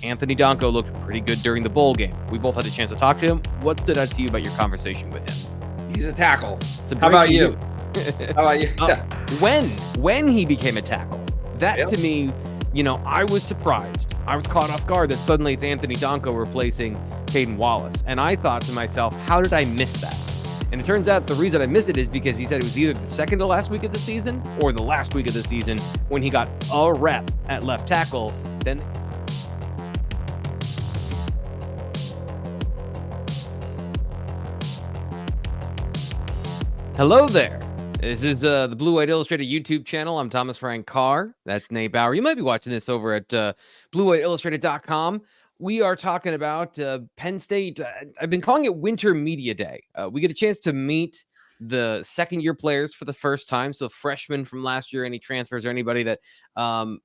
Anthony Donkoh looked pretty good during the bowl game. We both had a chance to talk to him. What stood out to you about your conversation with him? He's a tackle. How about you? How about you? When he became a tackle, that to me, I was surprised. I was caught off guard that suddenly it's Anthony Donkoh replacing Caden Wallace. And I thought to myself, how did I miss that? And it turns out the reason I missed it is because he said it was either the second to last week of the season or the last week of the season when he got a rep at left tackle. Then hello there. This is the Blue White Illustrated YouTube channel. I'm Thomas Frank Carr. That's Nate Bauer. You might be watching this over at bluewhiteillustrated.com. We are talking about Penn State. I've been calling it Winter Media Day. We get a chance to meet the second-year players for the first time. So freshmen from last year, any transfers or anybody that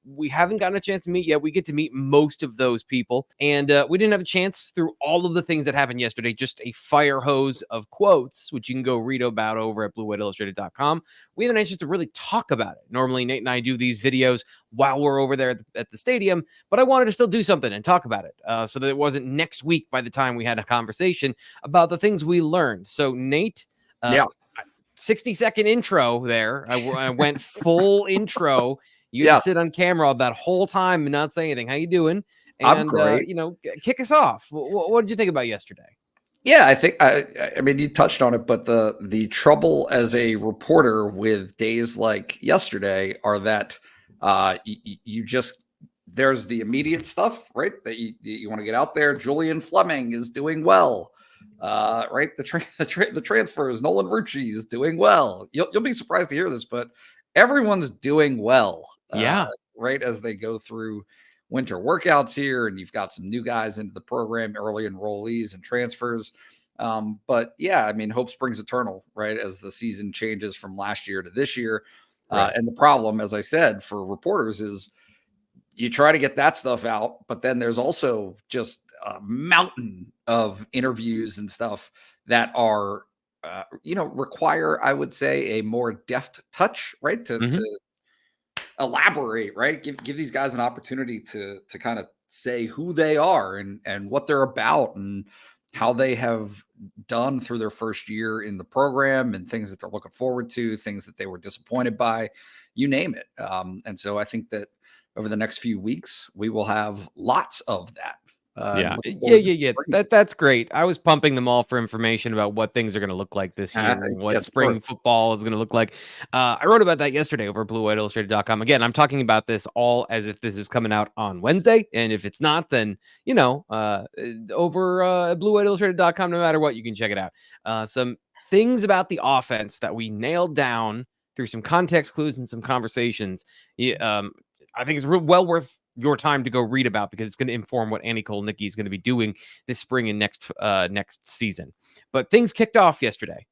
we haven't gotten a chance to meet yet. We get to meet most of those people. And we didn't have a chance through all of the things that happened yesterday. Just a fire hose of quotes, which you can go read about over at bluewhiteillustrated.com. We haven't had a chance to really talk about it. Normally, Nate and I do these videos while we're over there at the stadium, but I wanted to still do something and talk about it so that it wasn't next week by the time we had a conversation about the things we learned. So, Nate, 60-second intro there. I went full intro. You had to sit on camera that whole time and not say anything. How you doing? And, I'm great. Kick us off. What did you think about yesterday? Yeah, I think I mean you touched on it, but the trouble as a reporter with days like yesterday are that you just there's the immediate stuff, right? That you want to get out there. Julian Fleming is doing well. Right, the transfers. Nolan Rucci is doing well. You'll be surprised to hear this, but everyone's doing well. Right, as they go through winter workouts here, and you've got some new guys into the program, early enrollees and transfers. But yeah, I mean, hope springs eternal, right? As the season changes from last year to this year, and the problem, as I said, for reporters is you try to get that stuff out, but then there's also just a mountain of interviews and stuff that are, require, I would say, a more deft touch, right? To elaborate, right? Give these guys an opportunity to kind of say who they are and what they're about and how they have done through their first year in the program and things that they're looking forward to, things that they were disappointed by, you name it. And so I think that over the next few weeks, we will have lots of that. That's great. I was pumping them all for information about what things are going to look like this year and what spring football is going to look like. I wrote about that yesterday over at bluewhiteillustrated.com. Again, I'm talking about this all as if this is coming out on Wednesday. And if it's not, then, over at bluewhiteillustrated.com, no matter what, you can check it out. Some things about the offense that we nailed down through some context clues and some conversations. I think it's well worth your time to go read about because it's going to inform what Andy Kolnicki is going to be doing this spring and next season. But things kicked off yesterday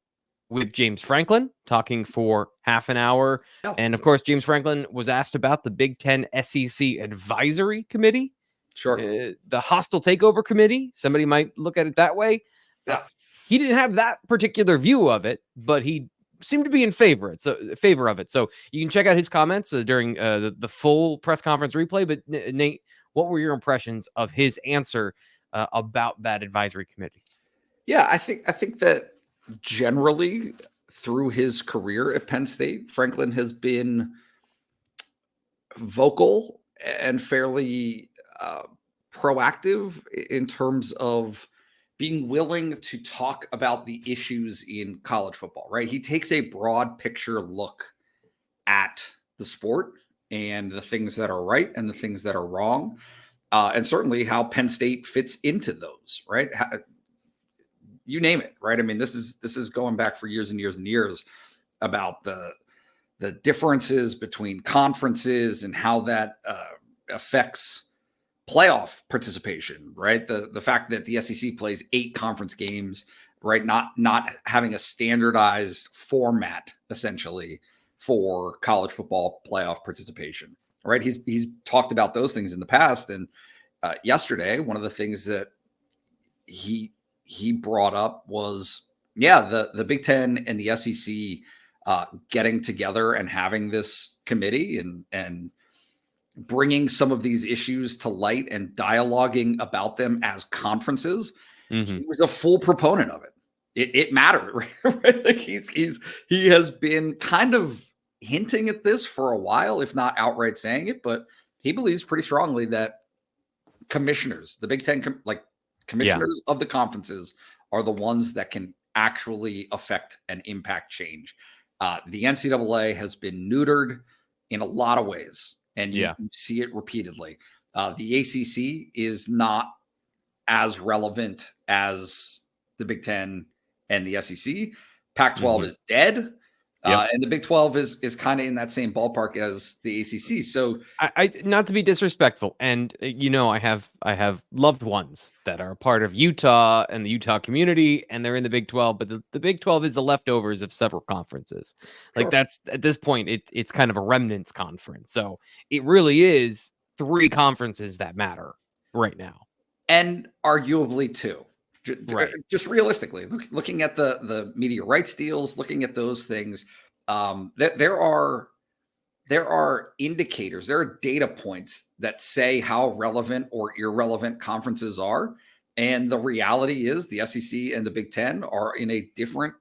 with James Franklin talking for half an hour. And of course, James Franklin was asked about the Big Ten SEC Advisory Committee. Sure. The hostile takeover committee. Somebody might look at it that way. He didn't have that particular view of it, but he seemed to be in favor of it. So you can check out his comments during the full press conference replay. But Nate, what were your impressions of his answer about that advisory committee? Yeah, I think that generally through his career at Penn State, Franklin has been vocal and fairly proactive in terms of being willing to talk about the issues in college football, right? He takes a broad picture look at the sport and the things that are right and the things that are wrong, and certainly how Penn State fits into those, right? You name it, right? I mean, this is going back for years and years and years about the differences between conferences and how that affects playoff participation, right? The fact that the SEC plays 8 conference games, right? Not having a standardized format essentially for college football playoff participation, right? He's talked about those things in the past. And yesterday, one of the things that he brought up was, the Big Ten and the SEC getting together and having this committee and bringing some of these issues to light and dialoguing about them as conferences, he was a full proponent of it. It mattered, right? Like he has been kind of hinting at this for a while, if not outright saying it, but he believes pretty strongly that commissioners, the Big Ten, commissioners of the conferences are the ones that can actually affect and impact change. The NCAA has been neutered in a lot of ways, and you see it repeatedly. The ACC is not as relevant as the Big Ten and the SEC. Pac-12 is dead. And the Big 12 is kind of in that same ballpark as the ACC. So I not to be disrespectful, and I have loved ones that are a part of Utah and the Utah community, and they're in the Big 12, but the Big 12 is the leftovers of several conferences. Like that's at this point, it's kind of a remnants conference. So it really is 3 conferences that matter right now. And arguably 2. Just realistically, looking at the media rights deals, looking at those things, there are indicators, there are data points that say how relevant or irrelevant conferences are. And the reality is the SEC and the Big Ten are in a different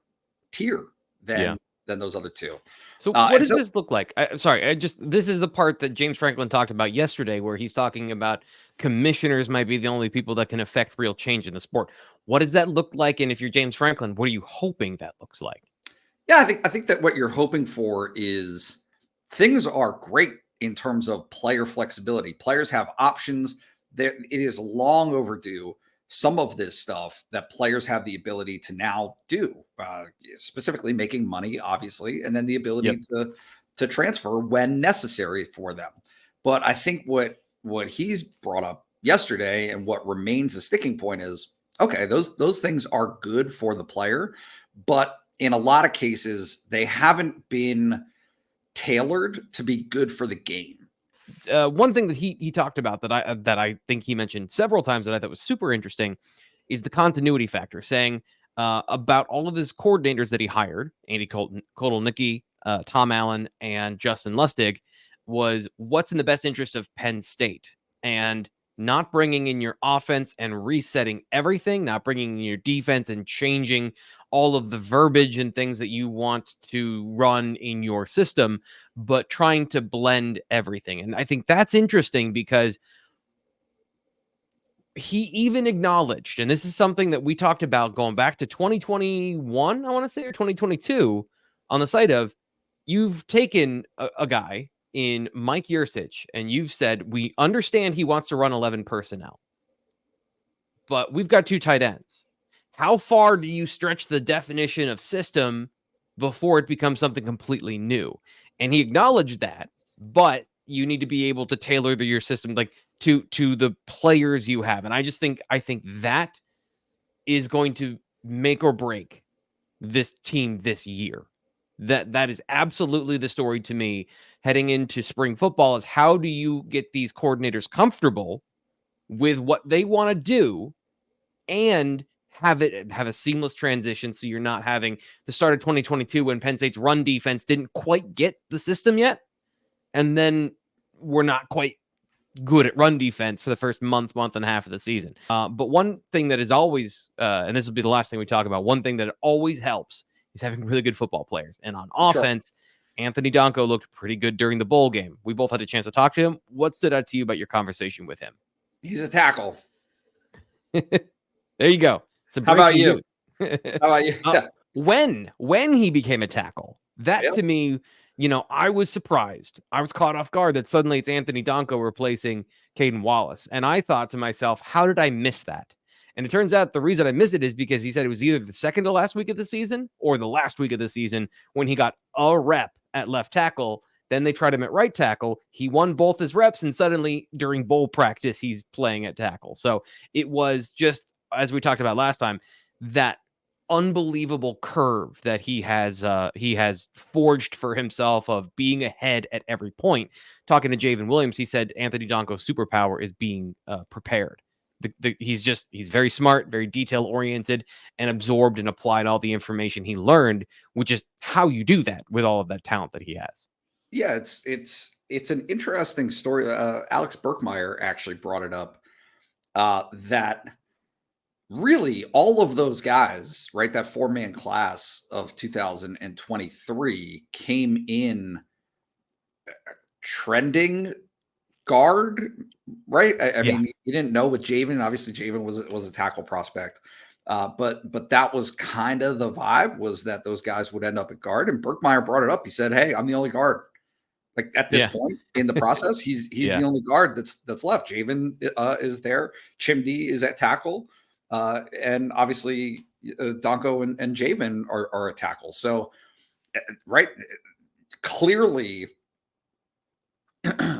tier than those other 2. So what does this look like? This is the part that James Franklin talked about yesterday, where he's talking about commissioners might be the only people that can affect real change in the sport. What does that look like? And if you're James Franklin, what are you hoping that looks like? Yeah, I think that what you're hoping for is things are great in terms of player flexibility. Players have options. It is long overdue. Some of this stuff that players have the ability to now do, specifically making money, obviously, and then the ability to transfer when necessary for them. But I think what he's brought up yesterday and what remains a sticking point is, okay, those things are good for the player, but in a lot of cases, they haven't been tailored to be good for the game. One thing that he talked about that I think he mentioned several times that I thought was super interesting is the continuity factor, saying about all of his coordinators that he hired, Andy Kotelnicki, Tom Allen, and Justin Lustig, was what's in the best interest of Penn State, and not bringing in your offense and resetting everything, not bringing in your defense and changing all of the verbiage and things that you want to run in your system, but trying to blend everything. And I think that's interesting because he even acknowledged, and this is something that we talked about going back to 2021, I want to say, or 2022, on the site of, you've taken a guy in Mike Yurcich, and you've said, we understand he wants to run 11 personnel, but we've got 2 tight ends. How far do you stretch the definition of system before it becomes something completely new? And he acknowledged that, but you need to be able to tailor your system like to the players you have. And I think that is going to make or break this team this year. That is absolutely the story to me heading into spring football, is how do you get these coordinators comfortable with what they want to do and have a seamless transition, so you're not having the start of 2022 when Penn State's run defense didn't quite get the system yet, and then we're not quite good at run defense for the first month and a half of the season. But one thing that is always, and this will be the last thing we talk about, one thing that always helps is having really good football players. And on offense, Anthony Donkoh looked pretty good during the bowl game. We both had a chance to talk to him. What stood out to you about your conversation with him? He's a tackle. There you go. How about you? How about you? When he became a tackle, that to me, I was surprised. I was caught off guard that suddenly it's Anthony Donkoh replacing Caden Wallace. And I thought to myself, how did I miss that? And it turns out the reason I missed it is because he said it was either the second to last week of the season or the last week of the season when he got a rep at left tackle. Then they tried him at right tackle. He won both his reps, and suddenly during bowl practice, he's playing at tackle. So it was just, as we talked about last time, that unbelievable curve that he has forged for himself of being ahead at every point. Talking to Javen Williams, he said Anthony Donkoh's superpower is being prepared. He's very smart, very detail oriented, and absorbed and applied all the information he learned, which is how you do that with all of that talent that he has. Yeah, it's an interesting story. Alex Burkmeyer actually brought it up that really all of those guys, right, that 4-man class of 2023 came in trending guard, right? I Yeah. mean, you didn't know with Javen. Obviously, Javen was a tackle prospect, but that was kind of the vibe, was that those guys would end up at guard. And Burkmeyer brought it up. He said, "Hey, I'm the only guard. Like at this Yeah. point in the process, he's Yeah. the only guard that's left. Javen is there. Chimdy is at tackle, and obviously Donkoh and Javen are at tackle. So, right, clearly."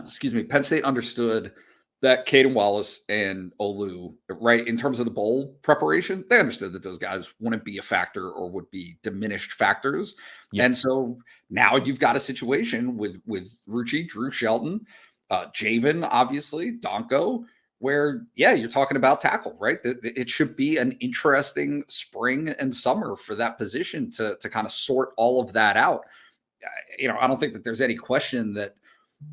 Excuse me, Penn State understood that Caden Wallace and Olu, right, in terms of the bowl preparation, they understood that those guys wouldn't be a factor or would be diminished factors. Yeah. And so now you've got a situation with Rucci, Drew Shelton, Javen, obviously, Donkoh, where, yeah, you're talking about tackle, right? It should be an interesting spring and summer for that position to kind of sort all of that out. I don't think that there's any question that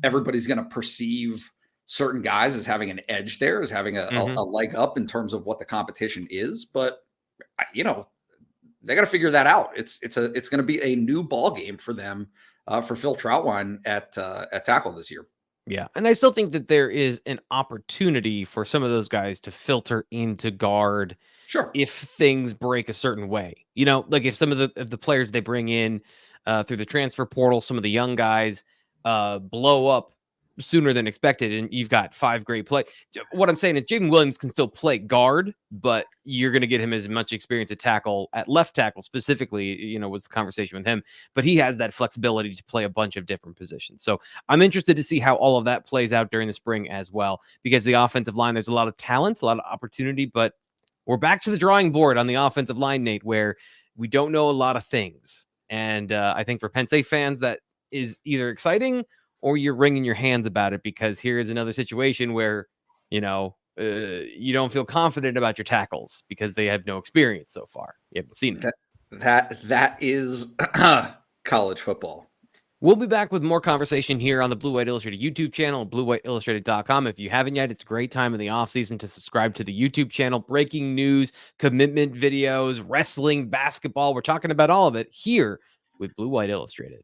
everybody's going to perceive certain guys as having an edge there, as having a leg up in terms of what the competition is. But they got to figure that out. It's going to be a new ball game for them, for Phil Troutwine at tackle this year. Yeah. And I still think that there is an opportunity for some of those guys to filter into guard. Sure. If things break a certain way, like if some of the players they bring in through the transfer portal, some of the young guys blow up sooner than expected, and you've got 5 great play. What I'm saying is Jaden Williams can still play guard, but you're going to get him as much experience at left tackle specifically, was the conversation with him, but he has that flexibility to play a bunch of different positions. So I'm interested to see how all of that plays out during the spring as well, because the offensive line, there's a lot of talent, a lot of opportunity, but we're back to the drawing board on the offensive line, Nate, where we don't know a lot of things. And I think for Penn State fans, that is either exciting or you're wringing your hands about it, because here is another situation where, you don't feel confident about your tackles because they have no experience so far. You haven't seen it. That is college football. We'll be back with more conversation here on the Blue White Illustrated YouTube channel, bluewhiteillustrated.com. If you haven't yet, it's a great time in the offseason to subscribe to the YouTube channel. Breaking news, commitment videos, wrestling, basketball. We're talking about all of it here with Blue White Illustrated.